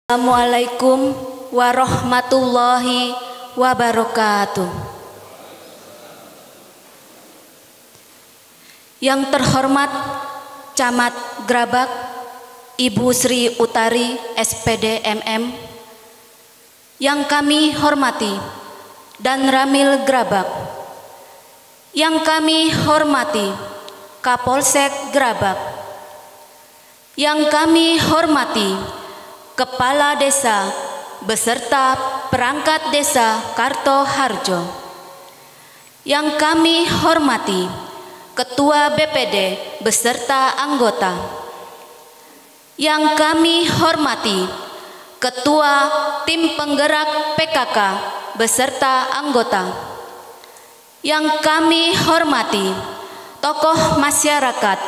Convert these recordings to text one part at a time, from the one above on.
Assalamualaikum warahmatullahi wabarakatuh. Yang terhormat Camat Grabak Ibu Sri Utari SPD MM, yang kami hormati dan Ramil Grabak, yang kami hormati Kapolsek Grabak, yang kami hormati Kepala Desa beserta perangkat Desa Kartoharjo, yang kami hormati Ketua BPD beserta anggota, yang kami hormati Ketua Tim Penggerak PKK beserta anggota, yang kami hormati tokoh masyarakat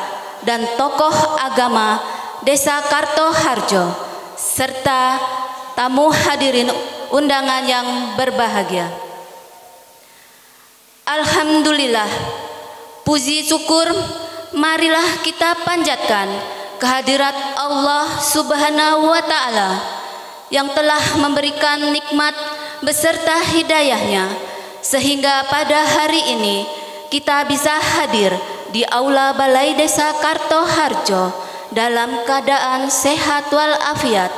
dan tokoh agama Desa Kartoharjo, serta tamu hadirin undangan yang berbahagia. Alhamdulillah, puji syukur marilah kita panjatkan kehadirat Allah Subhanahu wa Ta'ala yang telah memberikan nikmat beserta hidayahnya, sehingga pada hari ini kita bisa hadir di Aula Balai Desa Kartoharjo dalam keadaan sehat walafiat.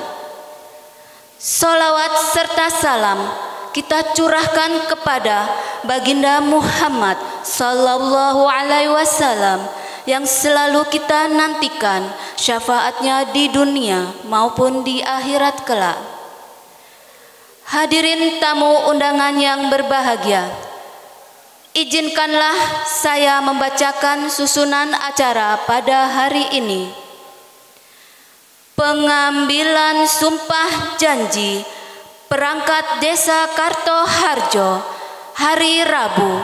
Salawat serta salam kita curahkan kepada Baginda Muhammad sallallahu alaihi wasallam yang selalu kita nantikan syafaatnya di dunia maupun di akhirat kelak. Hadirin tamu undangan yang berbahagia, izinkanlah saya membacakan susunan acara pada hari ini. Pengambilan sumpah janji perangkat Desa Kartoharjo hari Rabu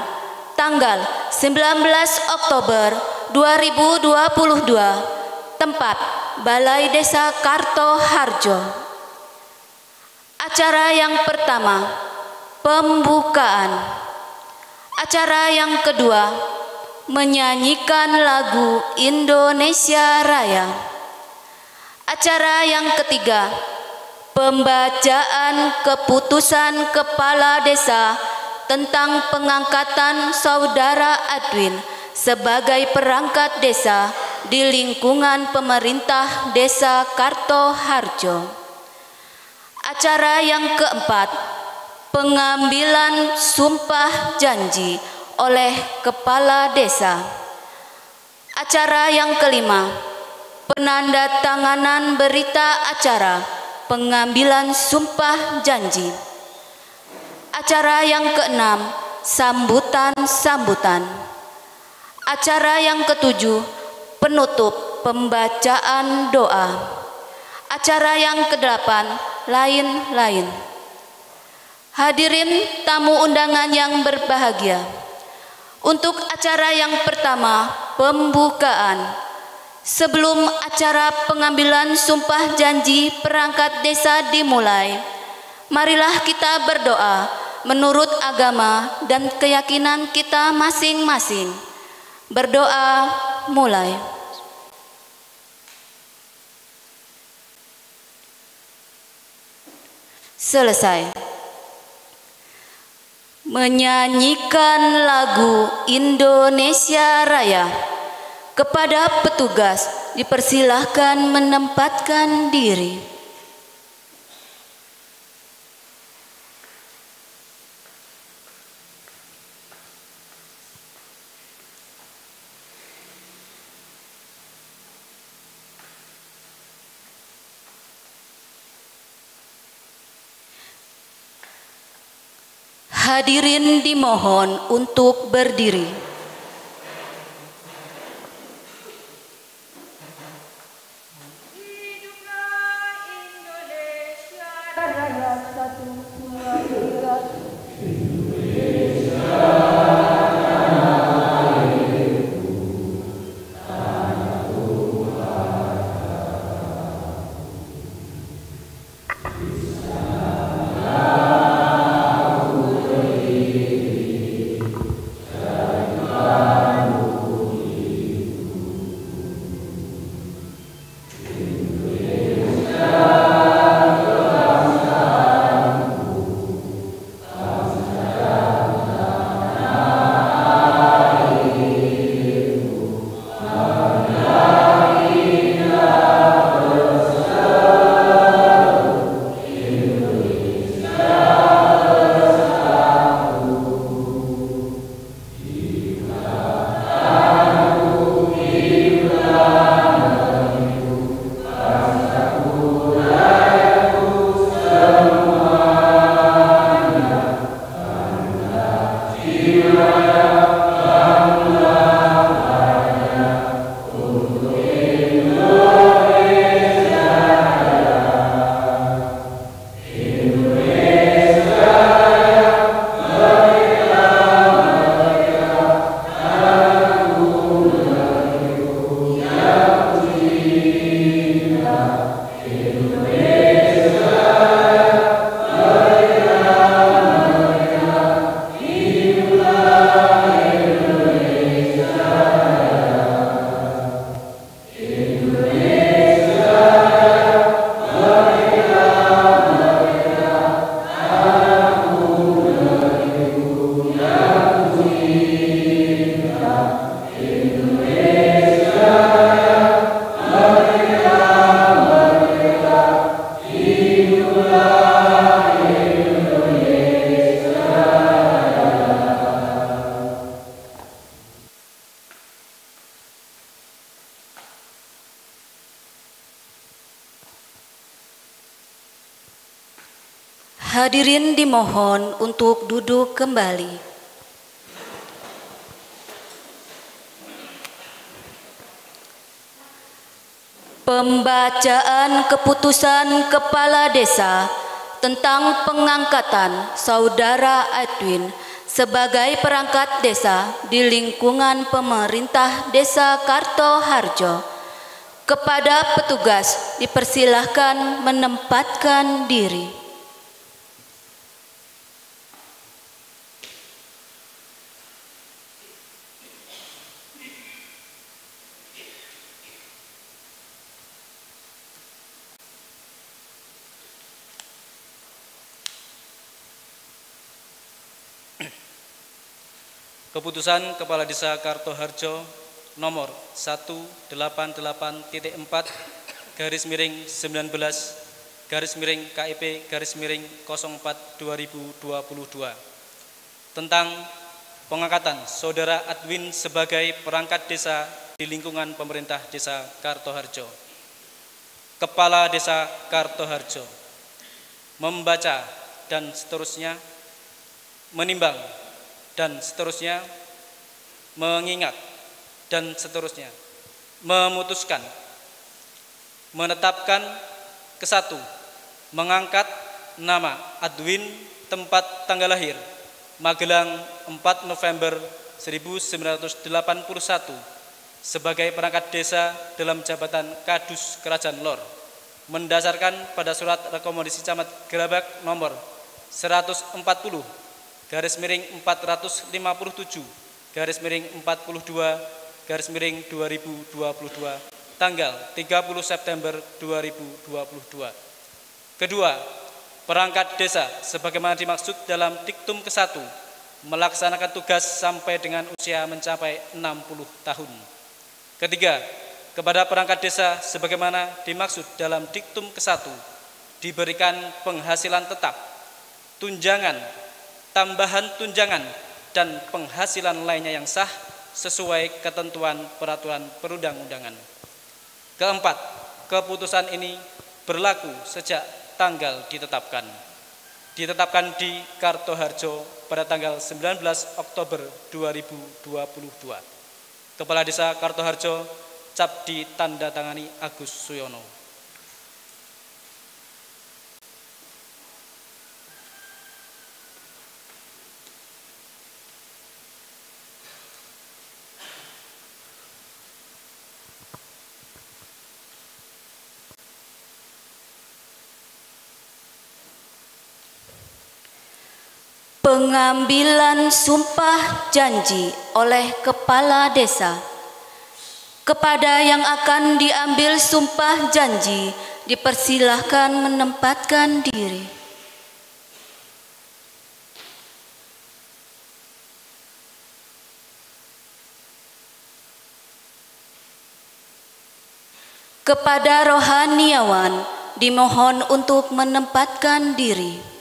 tanggal 19 Oktober 2022, tempat Balai Desa Kartoharjo. Acara yang pertama, pembukaan. Acara yang kedua, menyanyikan lagu Indonesia Raya. Acara yang ketiga, pembacaan keputusan Kepala Desa tentang pengangkatan Saudara Adwin sebagai perangkat desa di lingkungan pemerintah Desa Kartoharjo. Acara yang keempat, pengambilan sumpah janji oleh Kepala Desa. Acara yang kelima, penandatanganan berita acara pengambilan sumpah janji. Acara yang keenam, sambutan-sambutan. Acara yang ketujuh, penutup pembacaan doa. Acara yang kedelapan, lain-lain. Hadirin tamu undangan yang berbahagia, untuk acara yang pertama, pembukaan. Sebelum acara pengambilan sumpah janji perangkat desa dimulai, marilah kita berdoa menurut agama dan keyakinan kita masing-masing. Berdoa mulai. Selesai. Menyanyikan lagu Indonesia Raya. Kepada petugas dipersilahkan menempatkan diri. Hadirin dimohon untuk berdiri. Indonesia Hadirin dimohon untuk duduk kembali. Pembacaan keputusan Kepala Desa tentang pengangkatan Saudara Edwin sebagai perangkat desa di lingkungan pemerintah Desa Kartoharjo. Kepada petugas dipersilahkan menempatkan diri. Keputusan Kepala Desa Kartoharjo nomor 188-19/KIP/04/2022 tentang pengangkatan Saudara Edwin sebagai perangkat desa di lingkungan pemerintah Desa Kartoharjo. Kepala Desa Kartoharjo membaca dan seterusnya, menimbang dan seterusnya, mengingat dan seterusnya, memutuskan, menetapkan ke-1, mengangkat nama Edwin, tempat tanggal lahir Magelang 4 November 1981 sebagai perangkat desa dalam jabatan Kadus Kerajaan Lor, mendasarkan pada surat rekomendasi Camat Gerabak nomor 140/447/42/2022 tanggal 30 September 2022. Kedua, perangkat desa sebagaimana dimaksud dalam diktum ke-1 melaksanakan tugas sampai dengan usia mencapai 60 tahun. Ketiga, kepada perangkat desa sebagaimana dimaksud dalam diktum ke-1 diberikan penghasilan tetap, tunjangan, tambahan tunjangan, dan penghasilan lainnya yang sah sesuai ketentuan peraturan perundang-undangan. Keempat, keputusan ini berlaku sejak tanggal ditetapkan di Kartoharjo pada tanggal 19 Oktober 2022. Kepala Desa Kartoharjo cap ditandatangani Agus Suyono. Pengambilan sumpah janji oleh Kepala Desa. Kepada yang akan diambil sumpah janji, dipersilahkan menempatkan diri. Kepada rohaniawan, dimohon untuk menempatkan diri.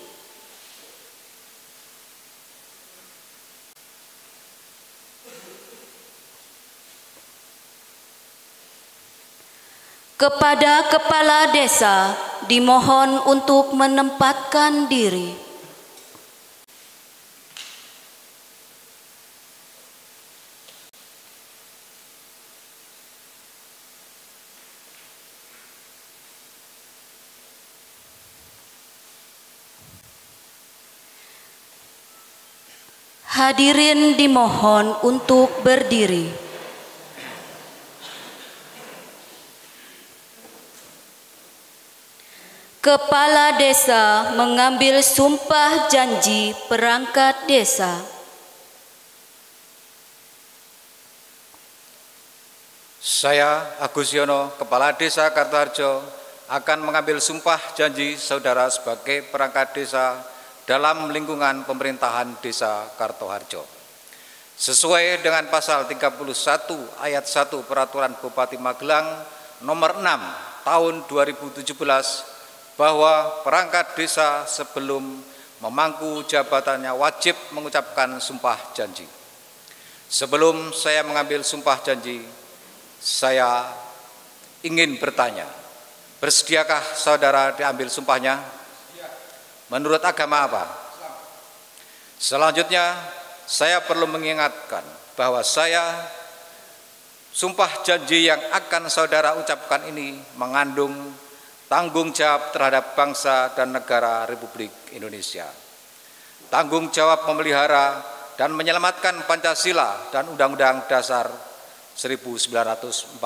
Kepada Kepala Desa, dimohon untuk menempatkan diri. Hadirin dimohon untuk berdiri. Kepala Desa mengambil sumpah janji perangkat desa. Saya, Agus Yono, Kepala Desa Kartoharjo, akan mengambil sumpah janji saudara sebagai perangkat desa dalam lingkungan pemerintahan Desa Kartoharjo. Sesuai dengan pasal 31 ayat 1 Peraturan Bupati Magelang nomor 6 tahun 2017, bahwa perangkat desa sebelum memangku jabatannya wajib mengucapkan sumpah janji. Sebelum saya mengambil sumpah janji, saya ingin bertanya, bersediakah saudara diambil sumpahnya? menurut agama apa? Selanjutnya, saya perlu mengingatkan bahwa sumpah janji yang akan saudara ucapkan ini mengandung tanggung jawab terhadap bangsa dan negara Republik Indonesia. Tanggung jawab memelihara dan menyelamatkan Pancasila dan Undang-Undang Dasar 1945.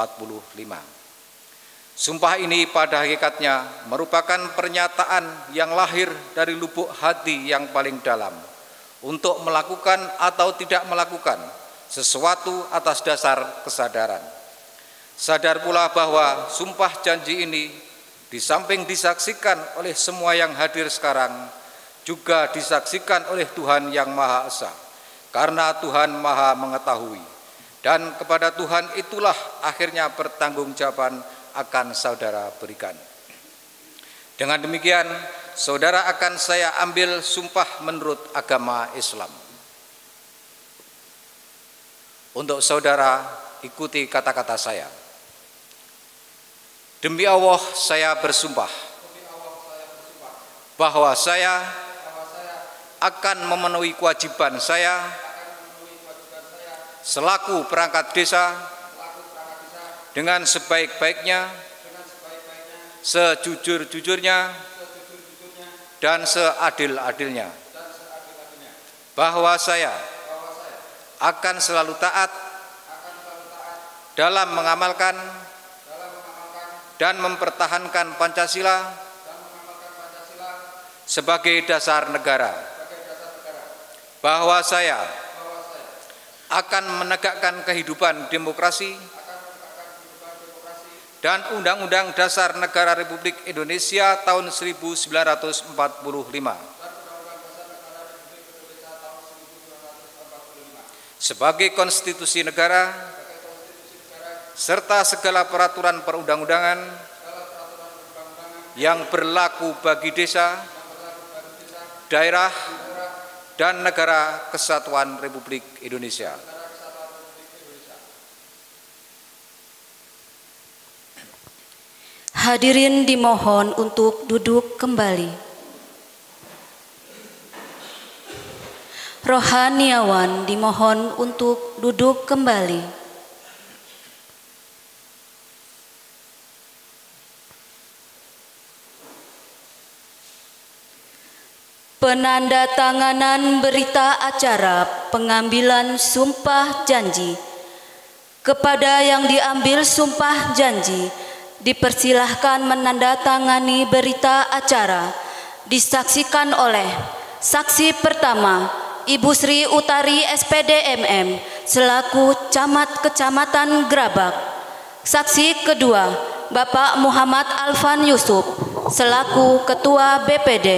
Sumpah ini pada hakikatnya merupakan pernyataan yang lahir dari lubuk hati yang paling dalam untuk melakukan atau tidak melakukan sesuatu atas dasar kesadaran. Sadar pula bahwa sumpah janji ini di samping disaksikan oleh semua yang hadir sekarang, juga disaksikan oleh Tuhan yang Maha Esa, karena Tuhan Maha mengetahui, dan kepada Tuhan itulah akhirnya pertanggungjawaban akan saudara berikan. Dengan demikian, saudara akan saya ambil sumpah menurut agama Islam. Untuk saudara, ikuti kata-kata saya. Demi Allah, saya bersumpah bahwa saya akan memenuhi kewajiban saya selaku perangkat desa dengan sebaik-baiknya, sejujur-jujurnya, dan seadil-adilnya. Bahwa saya akan selalu taat dalam mengamalkan dan mempertahankan Pancasila sebagai dasar negara. Bahwa saya akan menegakkan kehidupan demokrasi dan Undang-Undang Dasar Negara Republik Indonesia tahun 1945 sebagai konstitusi negara, serta segala peraturan perundang-undangan yang berlaku bagi desa, daerah, dan negara kesatuan Republik Indonesia. Hadirin dimohon untuk duduk kembali. Rohaniawan dimohon untuk duduk kembali. Penandatanganan berita acara pengambilan sumpah janji. Kepada yang diambil sumpah janji, dipersilahkan menandatangani berita acara. Disaksikan oleh saksi pertama, Ibu Sri Utari SPD MM selaku Camat Kecamatan Grabak. Saksi kedua, Bapak Muhammad Alfan Yusuf selaku Ketua BPD.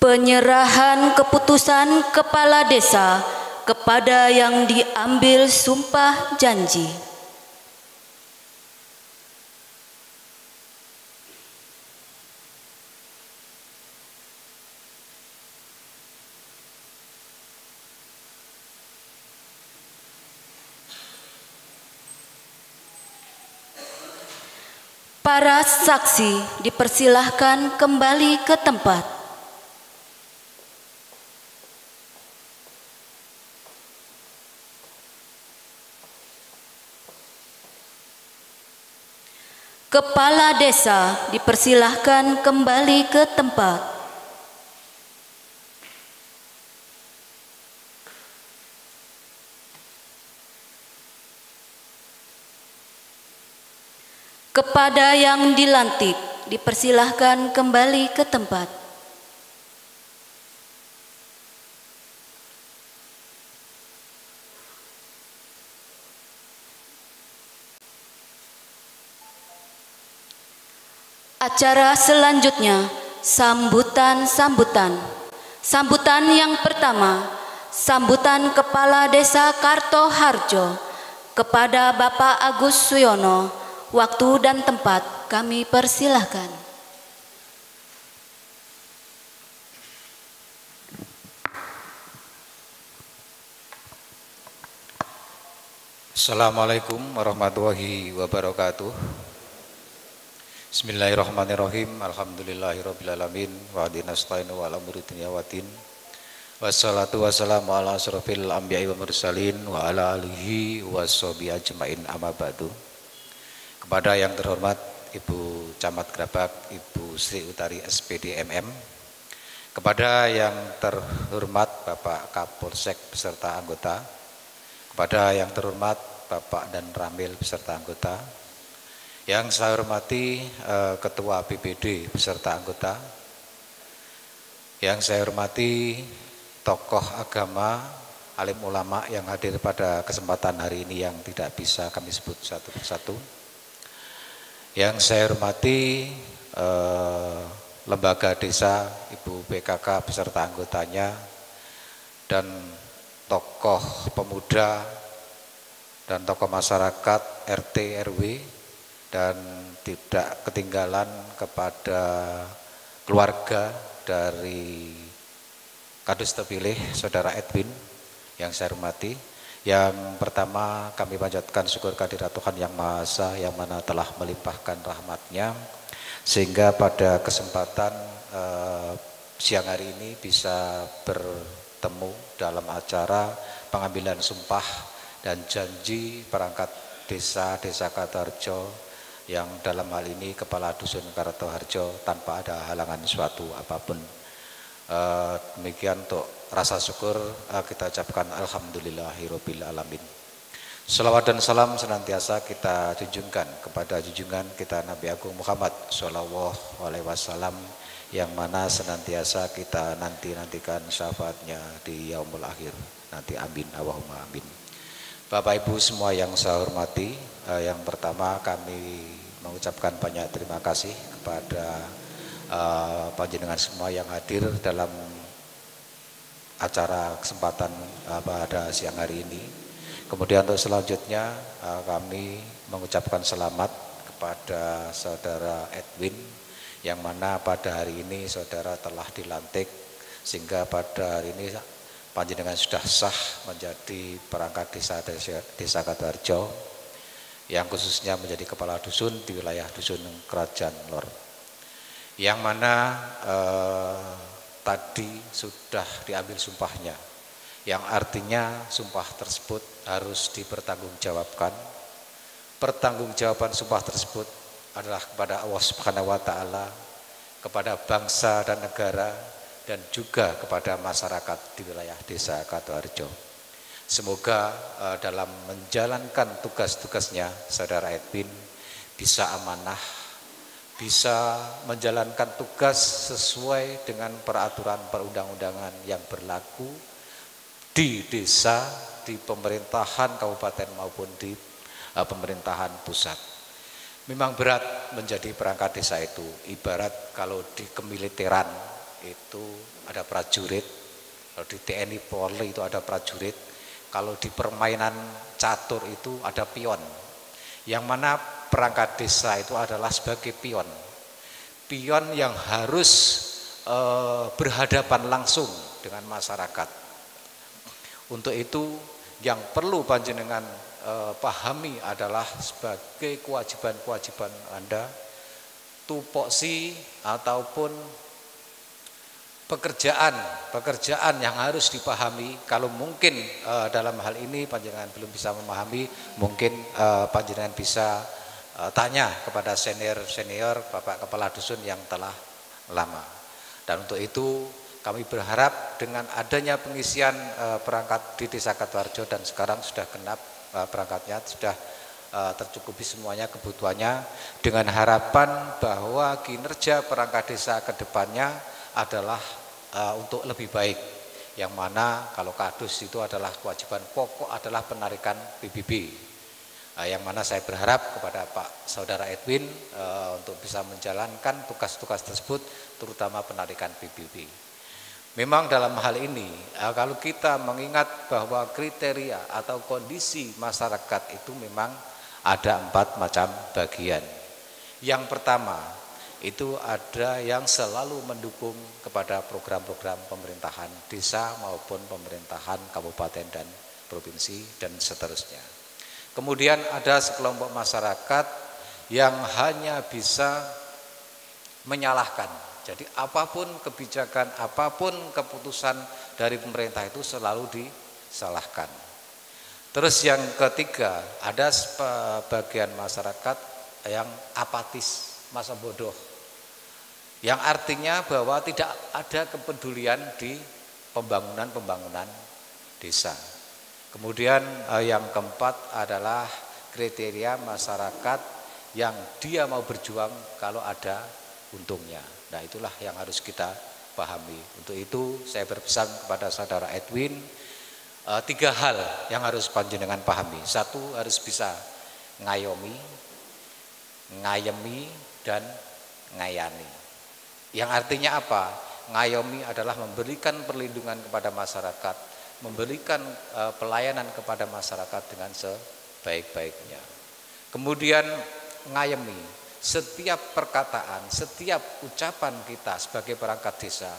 Penyerahan keputusan kepala desa kepada yang diambil sumpah janji. Para saksi dipersilahkan kembali ke tempat. Kepala desa dipersilahkan kembali ke tempat. Kepada yang dilantik dipersilahkan kembali ke tempat. Acara selanjutnya, sambutan. Sambutan yang pertama, sambutan Kepala Desa Kartoharjo kepada Bapak Agus Suyono. Waktu dan tempat kami persilahkan. Assalamualaikum warahmatullahi wabarakatuh. Bismillahirrahmanirrahim. Alhamdulillahirrabbilalamin. Wa adinasta'inu wa ala muridin yawatin. Wassalatu wassalamu ala asrofil anbiya'i wa mursalin wa ala alihi wa sahbihi ajma'in amma ba'du. Kepada yang terhormat Ibu Camat Grabak, Ibu Sri Utari SPD MM. Kepada yang terhormat Bapak Kapolsek beserta anggota. Kepada yang terhormat Bapak dan Ramil beserta anggota. Yang saya hormati Ketua BPD beserta anggota. Yang saya hormati tokoh agama, alim ulama yang hadir pada kesempatan hari ini yang tidak bisa kami sebut satu persatu. Yang saya hormati lembaga desa, Ibu PKK beserta anggotanya, dan tokoh pemuda dan tokoh masyarakat RT RW, dan tidak ketinggalan kepada keluarga dari Kadus terpilih Saudara Edwin yang saya hormati. Yang pertama kami panjatkan syukur kehadirat Tuhan Yang Maha Esa yang mana telah melimpahkan rahmat-Nya sehingga pada kesempatan siang hari ini bisa bertemu dalam acara pengambilan sumpah dan janji perangkat desa Kartoharjo yang dalam hal ini Kepala Dusun Kartoharjo tanpa ada halangan suatu apapun. Demikian untuk rasa syukur kita ucapkan alhamdulillahirabbil alamin. Shalawat dan salam senantiasa kita junjungkan kepada junjungan kita Nabi Agung Muhammad sallallahu alaihi wasallam yang mana senantiasa kita nantikan syafaatnya di yaumul akhir. Nanti amin, Allahumma amin. Bapak Ibu semua yang saya hormati, yang pertama kami mengucapkan banyak terima kasih kepada panjenengan semua yang hadir dalam acara kesempatan pada siang hari ini. Kemudian untuk selanjutnya kami mengucapkan selamat kepada Saudara Edwin yang mana pada hari ini saudara telah dilantik sehingga pada hari ini panjenengan sudah sah menjadi perangkat desa Kartoharjo yang khususnya menjadi kepala dusun di wilayah dusun Kerajaan Lor, yang mana tadi sudah diambil sumpahnya, yang artinya sumpah tersebut harus dipertanggungjawabkan. Pertanggungjawaban sumpah tersebut adalah kepada Allah Subhanahu wa taala, kepada bangsa dan negara, dan juga kepada masyarakat di wilayah desa Kartoharjo. Semoga dalam menjalankan tugas-tugasnya Saudara Edwin bisa amanah, bisa menjalankan tugas sesuai dengan peraturan perundang-undangan yang berlaku di desa, di pemerintahan kabupaten maupun di pemerintahan pusat. Memang berat menjadi perangkat desa itu, ibarat kalau di kemiliteran itu ada prajurit, kalau di TNI Polri itu ada prajurit, kalau di permainan catur itu ada pion, yang mana perangkat desa itu adalah sebagai pion yang harus berhadapan langsung dengan masyarakat. Untuk itu yang perlu panjenengan pahami adalah sebagai kewajiban-kewajiban Anda, tupoksi ataupun pekerjaan yang harus dipahami. Kalau mungkin dalam hal ini panjenengan belum bisa memahami, mungkin panjenengan bisa tanya kepada senior Bapak Kepala Dusun yang telah lama. Dan untuk itu kami berharap dengan adanya pengisian perangkat di Desa Kartoharjo dan sekarang sudah genap perangkatnya, sudah tercukupi semuanya kebutuhannya, dengan harapan bahwa kinerja perangkat desa ke depannya adalah untuk lebih baik, yang mana kalau kadus itu adalah kewajiban pokok adalah penarikan PBB, yang mana saya berharap kepada Pak Saudara Edwin untuk bisa menjalankan tugas-tugas tersebut, terutama penarikan PBB. Memang dalam hal ini kalau kita mengingat bahwa kriteria atau kondisi masyarakat itu memang ada 4 macam bagian. Yang pertama itu ada yang selalu mendukung kepada program-program pemerintahan desa maupun pemerintahan kabupaten dan provinsi dan seterusnya. Kemudian ada sekelompok masyarakat yang hanya bisa menyalahkan. Jadi apapun kebijakan, apapun keputusan dari pemerintah itu selalu disalahkan. Terus yang ketiga, ada sebagian masyarakat yang apatis, masa bodoh, yang artinya bahwa tidak ada kepedulian di pembangunan desa. Kemudian yang keempat adalah kriteria masyarakat yang dia mau berjuang kalau ada untungnya. Nah, itulah yang harus kita pahami. Untuk itu saya berpesan kepada Saudara Edwin, 3 hal yang harus panjenengan pahami. 1, harus bisa ngayomi, ngayemi, dan ngayani. Yang artinya apa? Ngayomi adalah memberikan perlindungan kepada masyarakat, memberikan pelayanan kepada masyarakat dengan sebaik-baiknya. Kemudian ngayemi, setiap perkataan, setiap ucapan kita sebagai perangkat desa,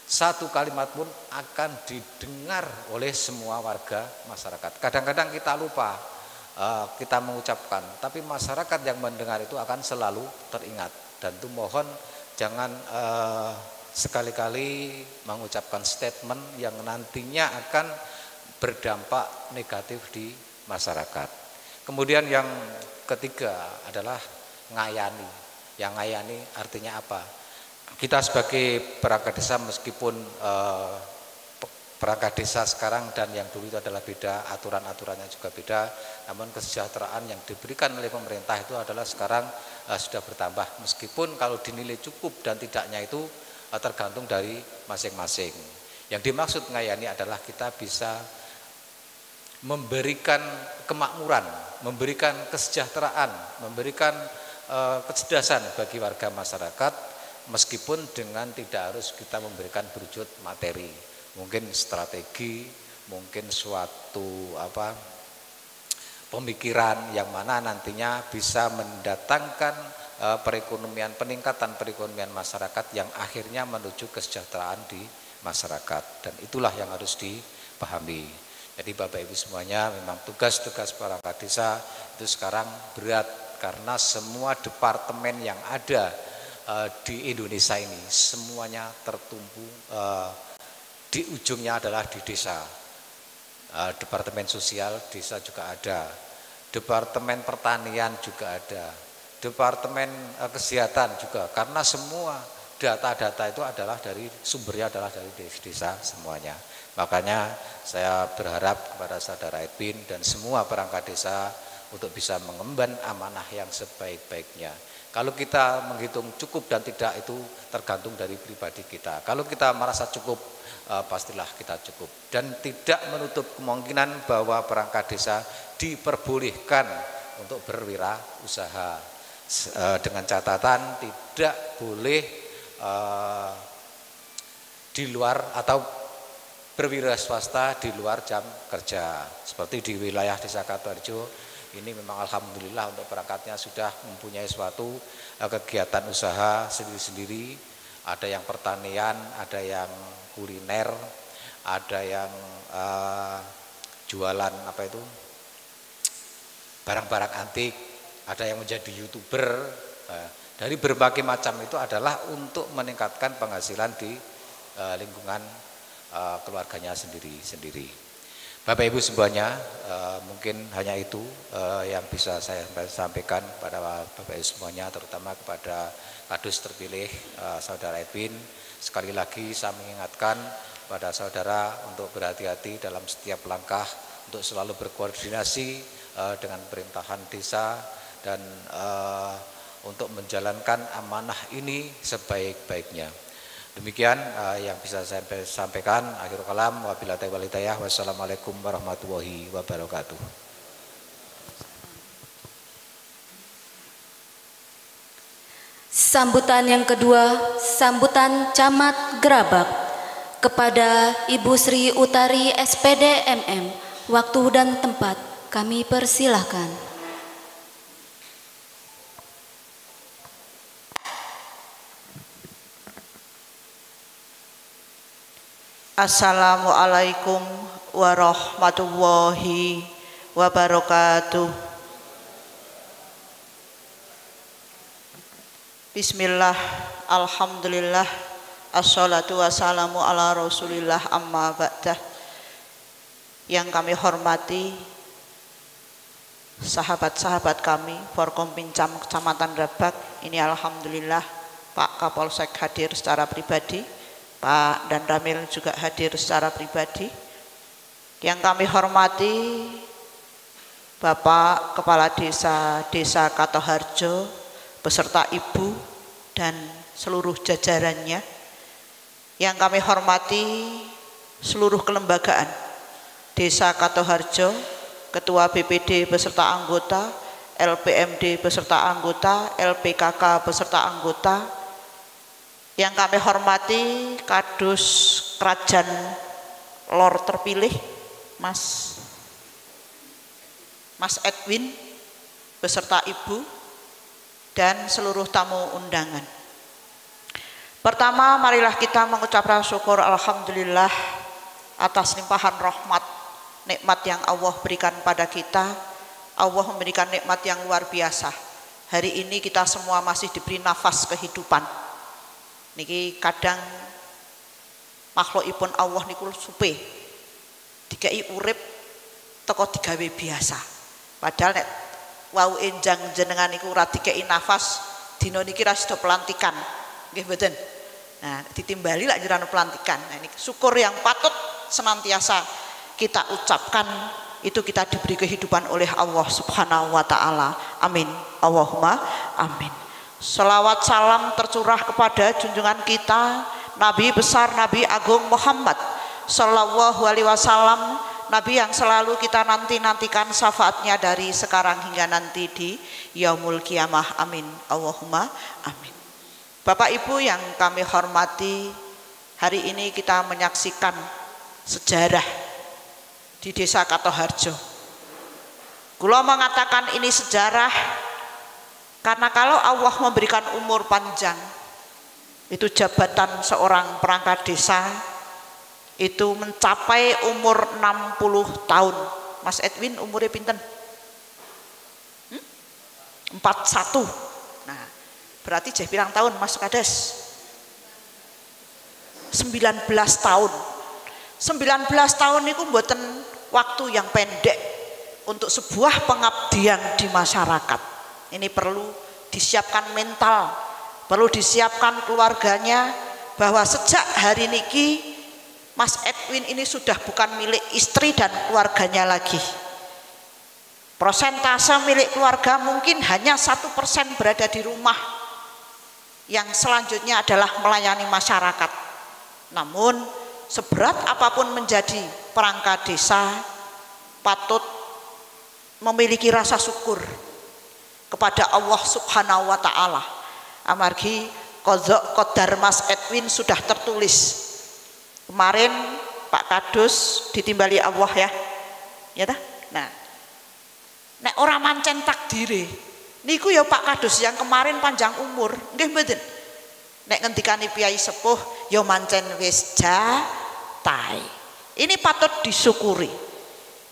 satu kalimat pun akan didengar oleh semua warga masyarakat. Kadang-kadang kita lupa kita mengucapkan, tapi masyarakat yang mendengar itu akan selalu teringat. Dan itu mohon jangan sekali-kali mengucapkan statement yang nantinya akan berdampak negatif di masyarakat. Kemudian yang ketiga adalah ngayani. Yang ngayani artinya apa? Kita sebagai perangkat desa, meskipun perangkat desa sekarang dan yang dulu itu adalah beda, aturan-aturannya juga beda, namun kesejahteraan yang diberikan oleh pemerintah itu adalah sekarang sudah bertambah, meskipun kalau dinilai cukup dan tidaknya itu tergantung dari masing-masing. Yang dimaksud ngayani adalah kita bisa memberikan kemakmuran, memberikan kesejahteraan, memberikan kecerdasan bagi warga masyarakat, meskipun dengan tidak harus kita memberikan berwujud materi, mungkin strategi, mungkin suatu pemikiran yang mana nantinya bisa mendatangkan perekonomian, peningkatan perekonomian masyarakat yang akhirnya menuju kesejahteraan di masyarakat. Dan itulah yang harus dipahami. Jadi Bapak Ibu semuanya, memang tugas-tugas perangkat desa itu sekarang berat, karena semua departemen yang ada di Indonesia ini semuanya tertumpu di ujungnya adalah di desa. Departemen sosial desa juga ada, departemen pertanian juga ada, departemen kesehatan juga, karena semua data-data itu adalah dari sumbernya adalah dari desa semuanya. Makanya saya berharap kepada Saudara Edwin dan semua perangkat desa untuk bisa mengemban amanah yang sebaik-baiknya. Kalau kita menghitung cukup dan tidak itu tergantung dari pribadi kita. Kalau kita merasa cukup, pastilah kita cukup. Dan tidak menutup kemungkinan bahwa perangkat desa diperbolehkan untuk berwirausaha, dengan catatan tidak boleh di luar atau berwira swasta di luar jam kerja. Seperti di wilayah Desa Katuharjo ini memang alhamdulillah untuk perangkatnya sudah mempunyai suatu kegiatan usaha sendiri-sendiri. Ada yang pertanian, ada yang kuliner, ada yang jualan barang-barang antik, ada yang menjadi YouTuber. Dari berbagai macam itu adalah untuk meningkatkan penghasilan di lingkungan keluarganya sendiri-sendiri. Bapak Ibu semuanya, mungkin hanya itu yang bisa saya sampaikan kepada Bapak Ibu semuanya, terutama kepada kadus terpilih Saudara Edwin. Sekali lagi saya mengingatkan pada saudara untuk berhati-hati dalam setiap langkah, untuk selalu berkoordinasi dengan pemerintahan desa dan untuk menjalankan amanah ini sebaik-baiknya. Demikian yang bisa saya sampaikan. Akhirul kalam, wabillahi taufiq wal hidayah. Wassalamualaikum warahmatullahi wabarakatuh. Sambutan yang kedua, sambutan Camat Gerabak kepada Ibu Sri Utari SPD MM. Waktu dan tempat kami persilahkan. Assalamualaikum warahmatullahi wabarakatuh. Bismillah, alhamdulillah, assalatu wassalamu ala rasulillah, amma ba'dah. Yang kami hormati sahabat-sahabat kami Forkompinjam Kecamatan Gerabak, ini alhamdulillah Pak Kapolsek hadir secara pribadi, Pak dan Ramil juga hadir secara pribadi. Yang kami hormati Bapak Kepala Desa Katoharjo beserta Ibu dan seluruh jajarannya. Yang kami hormati seluruh kelembagaan Desa Katoharjo, Ketua BPD beserta anggota, LPMD beserta anggota, LPKK beserta anggota. Yang kami hormati Kadus Kerajaan Lor terpilih Mas Edwin beserta Ibu dan seluruh tamu undangan. Pertama, marilah kita mengucapkan syukur alhamdulillah atas limpahan rahmat nikmat yang Allah berikan pada kita. Allah memberikan nikmat yang luar biasa. Hari ini kita semua masih diberi nafas kehidupan. Niki kadang makhlukipun Allah niku supe dikai urip teko digawe biasa. Padahal nek wau enjang jenengan niku ora dikei nafas dina niki ra sida pelantikan. Nggih mboten. Nah, ditimbali lak jenengan pelantikan. Nah, ini syukur yang patut senantiasa kita ucapkan, itu kita diberi kehidupan oleh Allah Subhanahu wa taala. Amin. Allahumma amin. Selawat salam tercurah kepada junjungan kita Nabi besar Nabi Agung Muhammad Sallallahu Alaihi Wasallam, Nabi yang selalu kita nantikan syafaatnya dari sekarang hingga nanti di Yaumul Qiyamah. Amin. Allahumma amin. Bapak Ibu yang kami hormati, hari ini kita menyaksikan sejarah di Desa Katoharjo. Kula mengatakan ini sejarah karena kalau Allah memberikan umur panjang, itu jabatan seorang perangkat desa itu mencapai umur 60 tahun. Mas Edwin umurnya pinten? 41. Nah, berarti jeh pirang tahun Mas Kades? 19 tahun. 19 tahun itu mboten waktu yang pendek untuk sebuah pengabdian di masyarakat. Ini perlu disiapkan mental, perlu disiapkan keluarganya, bahwa sejak hari niki Mas Edwin ini sudah bukan milik istri dan keluarganya lagi. Persentase milik keluarga mungkin hanya 1% berada di rumah, yang selanjutnya adalah melayani masyarakat. Namun seberat apapun menjadi perangkat desa, patut memiliki rasa syukur kepada Allah Subhanahu wa taala. Amargi qadar Mas Edwin sudah tertulis. Kemarin Pak Kadus ditimbali Allah ya. Ya ta? Nah. Nek ora mancen takdire, niku ya Pak Kadus yang kemarin panjang umur, nggih mboten. Nek ngendikane piyai sepuh ya mancen wis jatai. Ini patut disyukuri.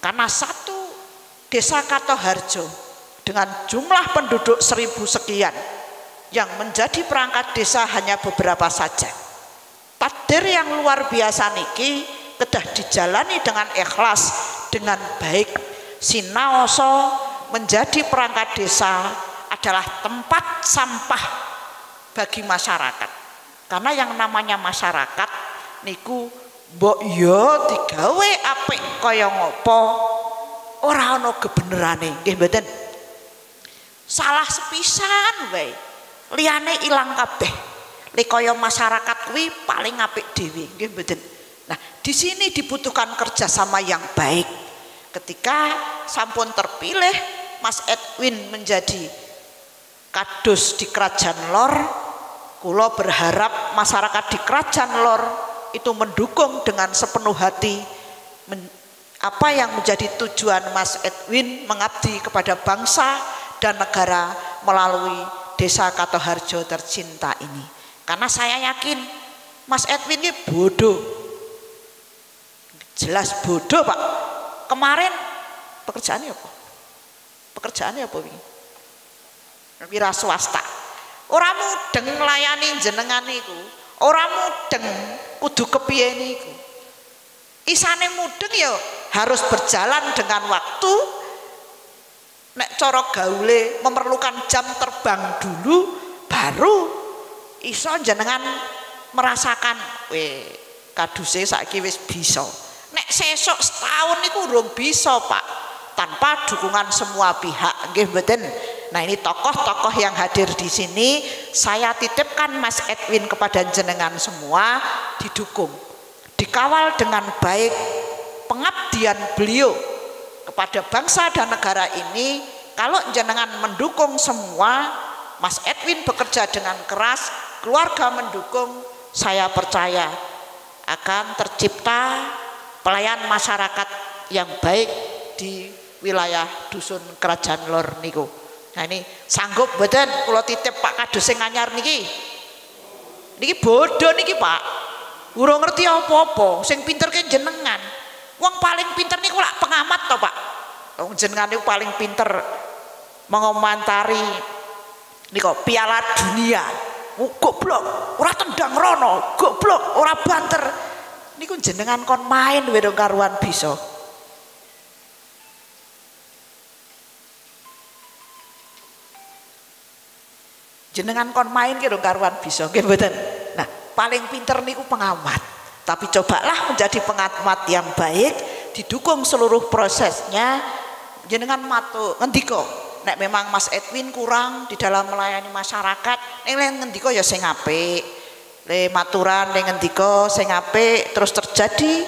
Karena satu Desa Katoharjo dengan jumlah penduduk 1000 sekian yang menjadi perangkat desa hanya beberapa saja. Takdir yang luar biasa niki kedah dijalani dengan ikhlas, dengan baik. Sinaoso menjadi perangkat desa adalah tempat sampah bagi masyarakat. Karena yang namanya masyarakat niku mbok yo digawe apik kaya ngopo, ora ana kebenerane, nggih mboten? Salah sepisan wae. Liyane ilang kabeh. Kaya masyarakat kuwi paling apik dhewe, nggih mboten? Nah, di sini dibutuhkan kerjasama yang baik. Ketika sampun terpilih Mas Edwin menjadi kadus di Krajan Lor, kula berharap masyarakat di Krajan Lor itu mendukung dengan sepenuh hati apa yang menjadi tujuan Mas Edwin mengabdi kepada bangsa dan negara melalui Desa Katoharjo tercinta ini. Karena saya yakin Mas Edwin ini bodoh, jelas bodoh Pak. Kemarin pekerjaannya apa? Pekerjaannya apa ini? Wira swasta. Ora mudeng nglayani jenengan niku, ora mudeng kudu kepiye niku. Isane mudeng ya harus berjalan dengan waktu. Nek cara gaule memerlukan jam terbang dulu baru iso jenengan merasakan kaduse saiki wis bisa. Nek sesuk setahun niku urung bisa Pak, tanpa dukungan semua pihak, nggih mboten? Nah, ini tokoh-tokoh yang hadir di sini saya titipkan Mas Edwin kepada jenengan semua, didukung, dikawal dengan baik pengabdian beliau kepada bangsa dan negara ini. Kalau jenengan mendukung semua, Mas Edwin bekerja dengan keras, keluarga mendukung, saya percaya akan tercipta pelayan masyarakat yang baik di wilayah dusun Krajan Lor niku. Nah, ini sanggup mboten kula titip Pak Kadus sing anyar niki? Niki bodoh niki Pak. Urung ngerti apa-apa, sing pinter ke jenengan. Wong paling pinter niku lak pengamat to Pak. Wong jenengan niku paling pinter mengomentari niku Piala Dunia. Goblok, ora tendang rono, goblok, ora banter. Niku jenengan kon main wedok karuan bisa. Jenengan kon main kira karuan bisa, nggih mboten? Nah, paling pinter niku pengamat. Tapi cobalah menjadi pengamat yang baik, didukung seluruh prosesnya. Jenengan matur ngendika, nek memang Mas Edwin kurang di dalam melayani masyarakat, ning ngendika ya sing apik. Le maturan ning ngendika sing apik, terus terjadi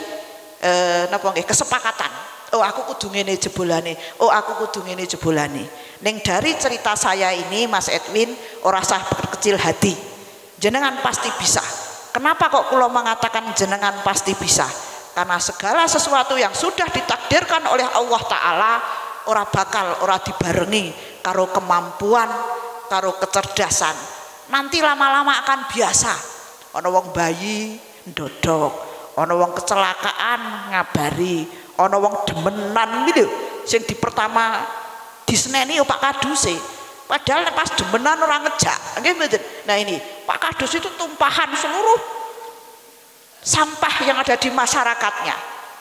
napa nggih kesepakatan. Oh, aku kudu ngene jebolane. Oh, aku kudu ngene jebolane. Ning dari cerita saya ini Mas Edwin ora usah berkecil hati. Jenengan pasti bisa. Kenapa kok kula mengatakan jenengan pasti bisa? Karena segala sesuatu yang sudah ditakdirkan oleh Allah Ta'ala ora bakal ora dibarengi karo kemampuan, karo kecerdasan. Nanti lama-lama akan biasa. Ana wong bayi ndodok, ana wong kecelakaan ngabari, ana wong demenan gitu. Sing di pertama diseneni yo Pak Kaduse. Padahal pas demenan orang ngejak, nggih mboten. Nah, ini Pak Kadus itu tumpahan seluruh sampah yang ada di masyarakatnya.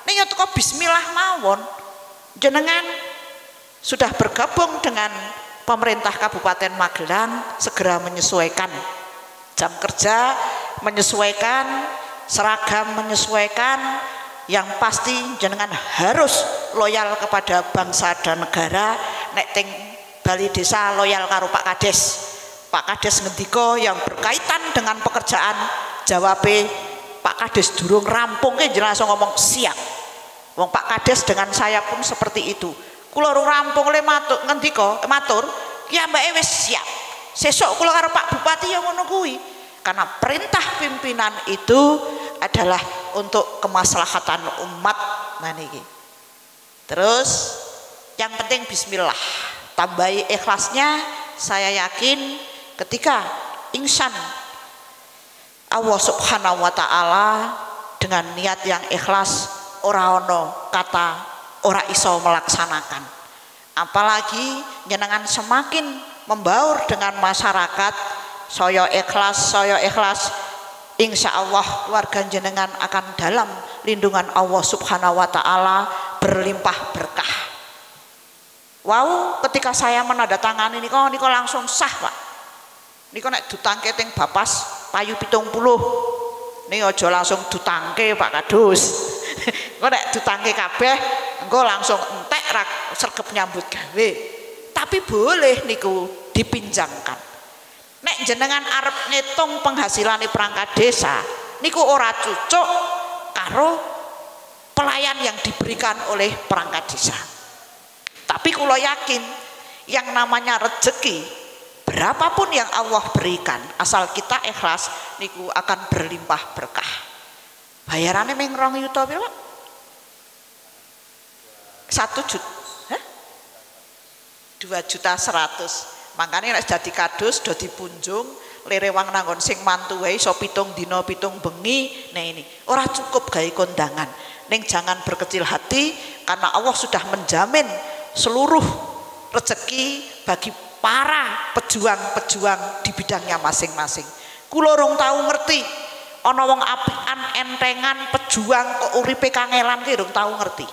Ning yo teko bismillah mawon. Jenengan sudah bergabung dengan pemerintah Kabupaten Magelang, segera menyesuaikan jam kerja, menyesuaikan seragam, menyesuaikan. Yang pasti jenengan harus loyal kepada bangsa dan negara. Nek ting Bali Desa loyal karo Pak Kades. Pak Kades ngendika yang berkaitan dengan pekerjaan, jawabe Pak Kades durung rampung ke langsung ngomong siap. Wong Pak Kades dengan saya pun seperti itu. Kula urung rampung le matur ngendika matur, ki ambake wis siap. Sesuk kula karo Pak Bupati ya ngono kuwi. Karena perintah pimpinan itu adalah untuk kemaslahatan umat. Nah niki. Terus yang penting bismillah, tambahi ikhlasnya. Saya yakin ketika insan Allah Subhanahu wa taala dengan niat yang ikhlas, ora ono kata ora iso melaksanakan. Apalagi jenengan semakin membaur dengan masyarakat, saya ikhlas, insya Allah keluarga jenengan akan dalam lindungan Allah Subhanahu wa taala, berlimpah berkah. Wow, ketika saya menandatangani niko langsung sah Pak. Niko nek dutangke teng Bapas payu 70. Ning aja langsung dutangke Pak Kadus. Engko nek dutangke kabeh engko langsung entek sergap nyambut gawe. Tapi boleh niku dipinjamkan. Nek jenengan arep ngitung penghasilan perangkat desa niku ora cocok karo pelayan yang diberikan oleh perangkat desa. Tapi kula yakin yang namanya rezeki berapapun yang Allah berikan asal kita ikhlas niku akan berlimpah berkah. Bayarannya ming 2 juta piro? 1 juta. 2.100.000. Makanya nek dadi kadus do dipunjung lerewang nanggon sing mantu wae iso 7 dina 7 bengi. Nah ini ora cukup gawe kondangan. Ning jangan berkecil hati karena Allah sudah menjamin seluruh rezeki bagi para pejuang-pejuang di bidangnya masing-masing. Kula rong tau ngerti ana wong apian entengan pejuang kok uripe kangelan ki rong tau ngerti.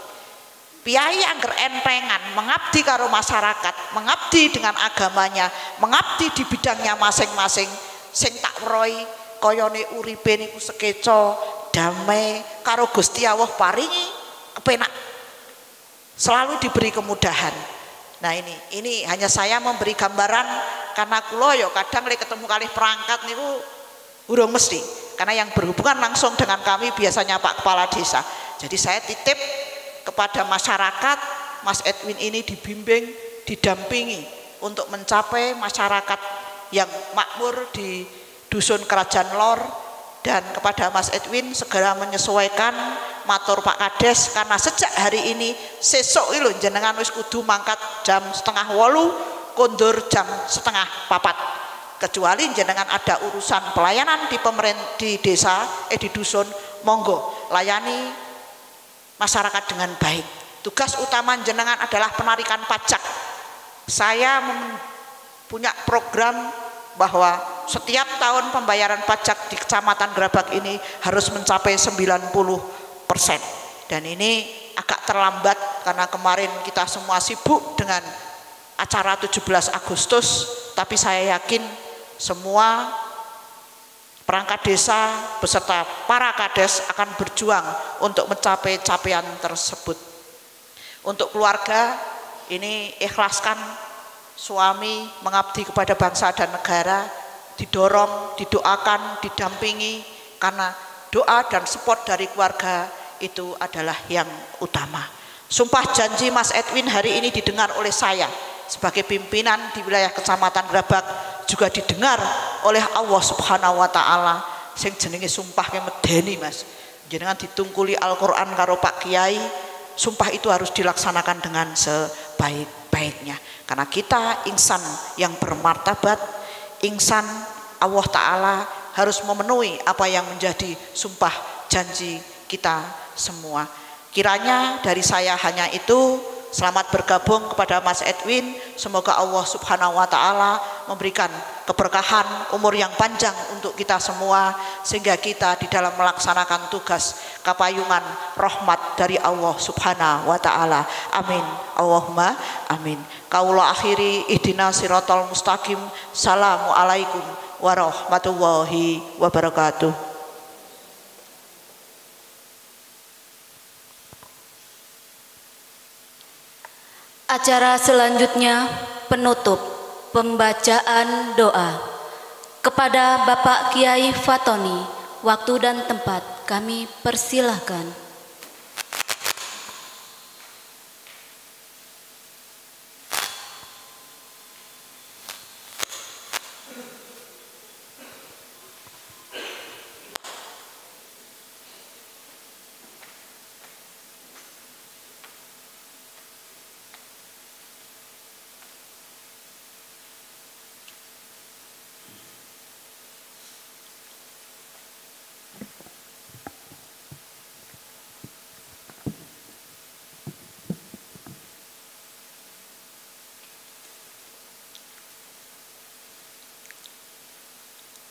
Piyai angger entengan mengabdi karo masyarakat, mengabdi dengan agamanya, mengabdi di bidangnya masing-masing, sing tak weruhi kayane uripe niku sekeca damai karo Gusti Allah paringi kepenak, selalu diberi kemudahan. Nah ini hanya saya memberi gambaran karena kula ya kadang lek ketemu kalih perangkat niku urung mesti karena yang berhubungan langsung dengan kami biasanya Pak Kepala Desa. Jadi saya titip kepada masyarakat, Mas Edwin ini dibimbing, didampingi untuk mencapai masyarakat yang makmur di Dusun Kerajaan Lor, dan kepada Mas Edwin segera menyesuaikan matur Pak Kades karena sejak hari ini sesuk lho jenengan wis kudu mangkat jam 7:30 kondur jam 3:30 kecuali jenengan ada urusan pelayanan di desa di dusun, monggo layani masyarakat dengan baik. Tugas utama jenengan adalah penarikan pajak. Saya punya program bahwa setiap tahun pembayaran pajak di Kecamatan Grabak ini harus mencapai 90%. Dan ini agak terlambat karena kemarin kita semua sibuk dengan acara 17 Agustus, tapi saya yakin semua perangkat desa beserta para kades akan berjuang untuk mencapai capaian tersebut. Untuk keluarga ini ikhlaskan suami mengabdi kepada bangsa dan negara, didorong, didoakan, didampingi karena doa dan support dari keluarga itu adalah yang utama. Sumpah janji Mas Edwin hari ini didengar oleh saya sebagai pimpinan di wilayah Kecamatan Grabak, juga didengar oleh Allah Subhanahu wa taala sing jenenge sumpah ke medeni Mas. Jenengan ditungkuli Al-Qur'an karo Pak Kiai, sumpah itu harus dilaksanakan dengan sebaik-baiknya karena kita insan yang bermartabat, insan Allah taala harus memenuhi apa yang menjadi sumpah janji kita semua. Kiranya dari saya hanya itu. Selamat bergabung kepada Mas Edwin. Semoga Allah Subhanahu wa taala memberikan keberkahan, umur yang panjang untuk kita semua sehingga kita di dalam melaksanakan tugas kapayungan rahmat dari Allah Subhanahu wa taala. Amin. Allahumma amin. Kaula akhiri ihdinas siratal mustaqim. Assalamualaikum warahmatullahi wabarakatuh. Acara selanjutnya penutup pembacaan doa kepada Bapak Kiai Fatoni. Waktu dan tempat kami persilahkan.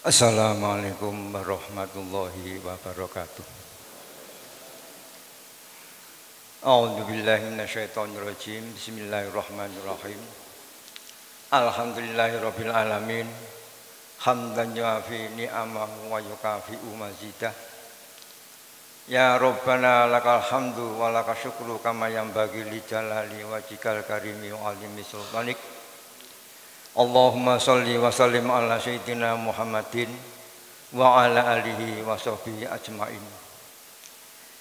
Assalamualaikum warahmatullahi wabarakatuh. A'udzubillahi minasyaitonirrajim. Bismillahirrahmanirrahim. Alhamdulillahirabbil alamin. Hamdan yuafi ni'amahu wa yukafi'u mazidah. Ya Rabbana lakal hamdu wa lakal syukru kama yanbaghi li jalali wajhikal karimi wa azimi sultanik. Allahumma sholli wa sallim ala sayyidina Muhammadin wa ala alihi wa sahbihi ajmain.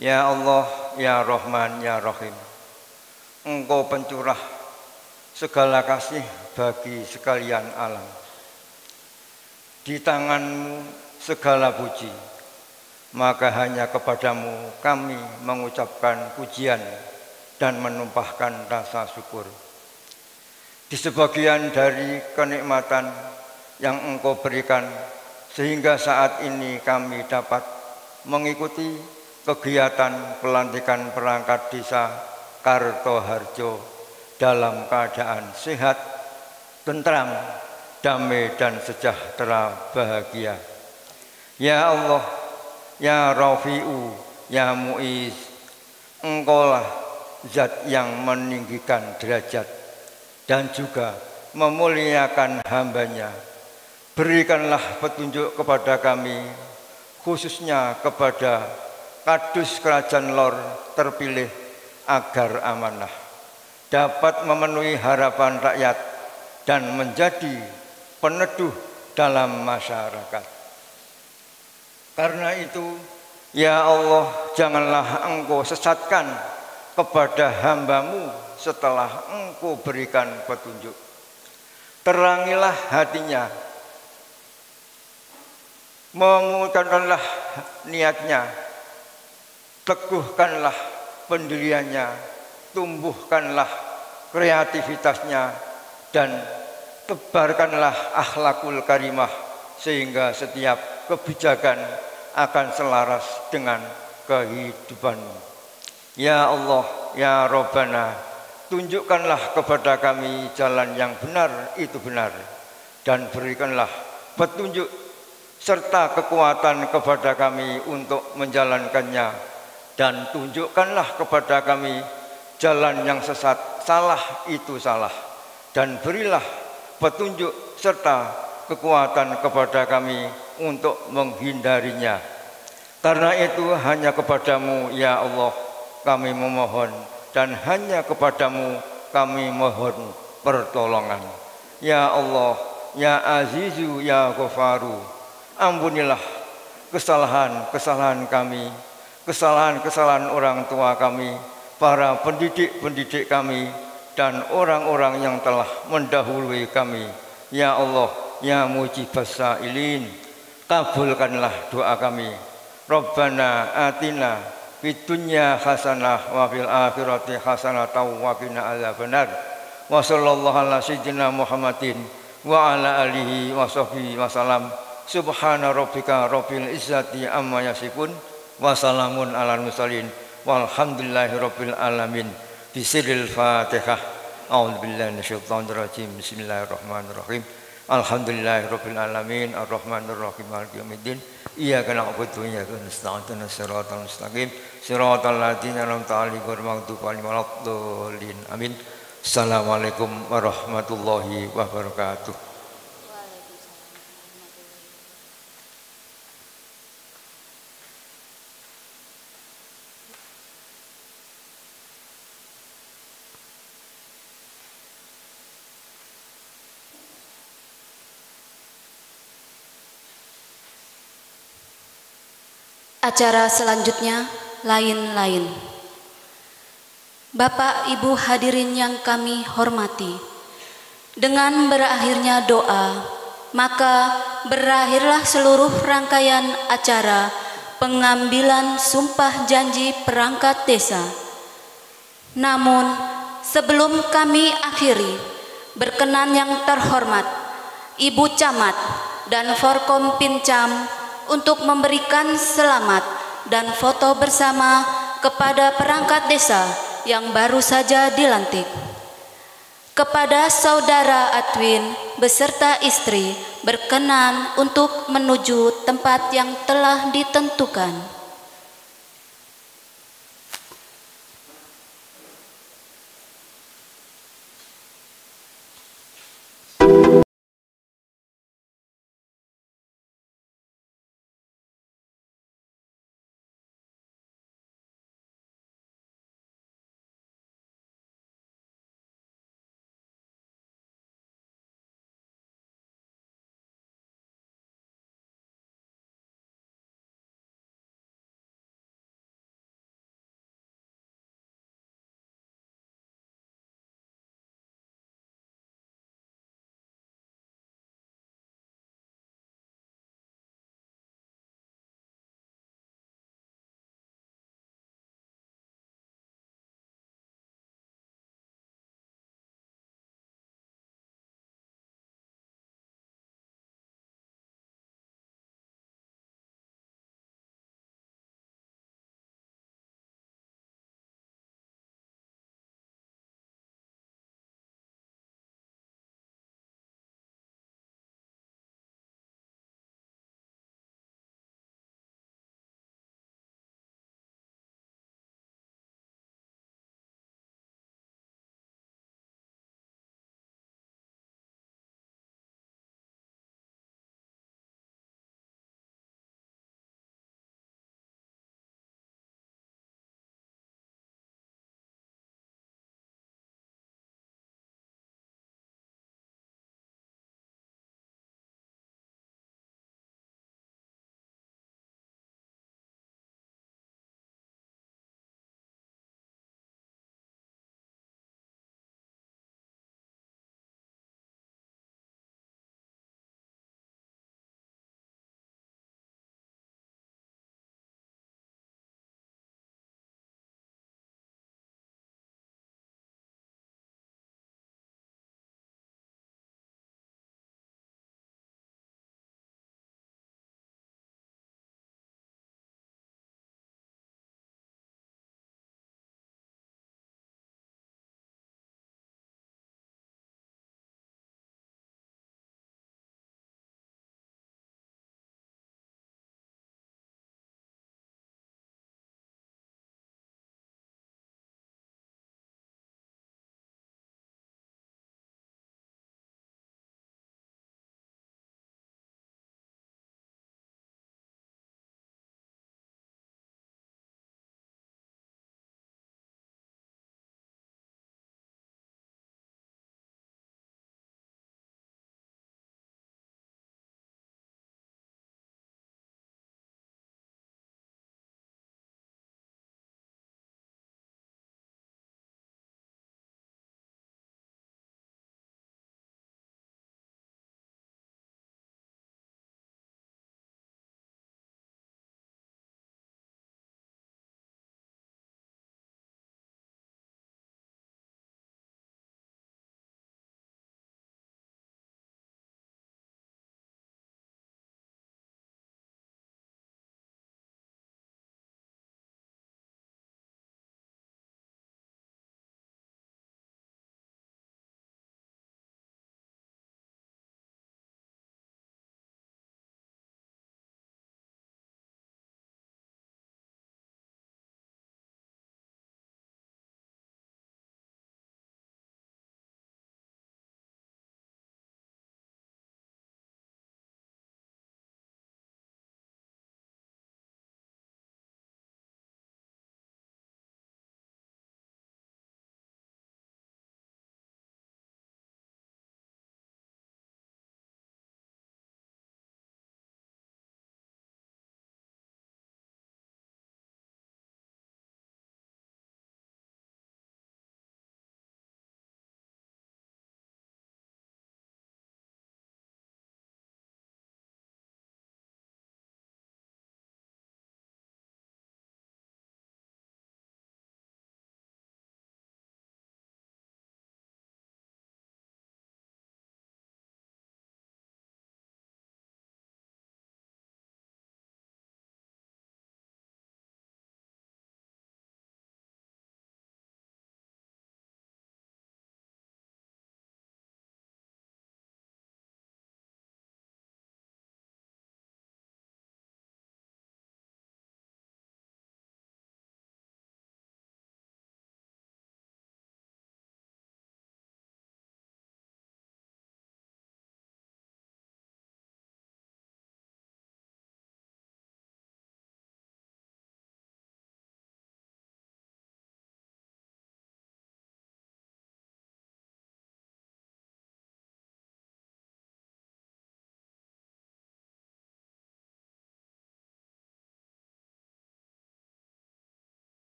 Ya Allah, ya Rahman, ya Rahim, Engkau pencurah segala kasih bagi sekalian alam. Di tangan-Mu segala puji, maka hanya kepadamu kami mengucapkan pujian dan menumpahkan rasa syukur. Di sebagian dari kenikmatan yang Engkau berikan, sehingga saat ini kami dapat mengikuti kegiatan pelantikan perangkat desa Kartoharjo dalam keadaan sehat, tentram, damai dan sejahtera bahagia. Ya Allah, ya Rafi'u, ya Mu'iz, Engkaulah zat yang meninggikan derajat dan juga memuliakan hambanya. Berikanlah petunjuk kepada kami, khususnya kepada Kadus Kerajaan Lor terpilih, agar amanah dapat memenuhi harapan rakyat dan menjadi peneduh dalam masyarakat. Karena itu, ya Allah, janganlah Engkau sesatkan kepada hamba-Mu setelah Engkau berikan petunjuk. Terangilah hatinya, memudahkanlah niatnya, teguhkanlah pendiriannya, tumbuhkanlah kreativitasnya, dan tebarkanlah akhlakul karimah, sehingga setiap kebijakan akan selaras dengan kehidupanmu. Ya Allah, ya Rabbana, tunjukkanlah kepada kami jalan yang benar itu benar, dan berikanlah petunjuk serta kekuatan kepada kami untuk menjalankannya, dan tunjukkanlah kepada kami jalan yang sesat, salah itu salah, dan berilah petunjuk serta kekuatan kepada kami untuk menghindarinya. Karena itu hanya kepadamu ya Allah kami memohon, dan hanya kepadamu kami mohon pertolongan. Ya Allah, ya Azizu, ya Ghafaru, ampunilah kesalahan-kesalahan kami, kesalahan-kesalahan orang tua kami, para pendidik-pendidik kami, dan orang-orang yang telah mendahului kami. Ya Allah, ya Mujibas Sa'ilin, kabulkanlah doa kami. Rabbana atina fid dunya hasanah wa fil akhirati hasanah wa qina adzabannar. Wa sallallahu ala sayyidina Muhammadin wa ala alihi wa sahbihi wasallam. Subhana rabbika rabbil izzati amma yasifun wa salamun alal mursalin walhamdulillahi rabbil alamin. Bisiril Fatihah. A'udzubillahi minasyaitonir rajim. Bismillahirrahmanirrahim. Alhamdulillahirabbil alamin arrahmanir rahim maliki yaumiddin iyyaka na'budu wa iyyaka nasta'in ihdinas siratal mustaqim siratal ladzina an'amta 'alaihim ghairil maghdubi 'alaihim waladdallin amin. Assalamualaikum warahmatullahi wabarakatuh. Acara selanjutnya lain-lain. Bapak Ibu hadirin yang kami hormati, dengan berakhirnya doa, maka berakhirlah seluruh rangkaian acara pengambilan sumpah janji perangkat desa. Namun sebelum kami akhiri, berkenan yang terhormat Ibu Camat dan Forkom Pincam untuk memberikan selamat dan foto bersama kepada perangkat desa yang baru saja dilantik. Kepada Saudara Adwin beserta istri berkenan untuk menuju tempat yang telah ditentukan.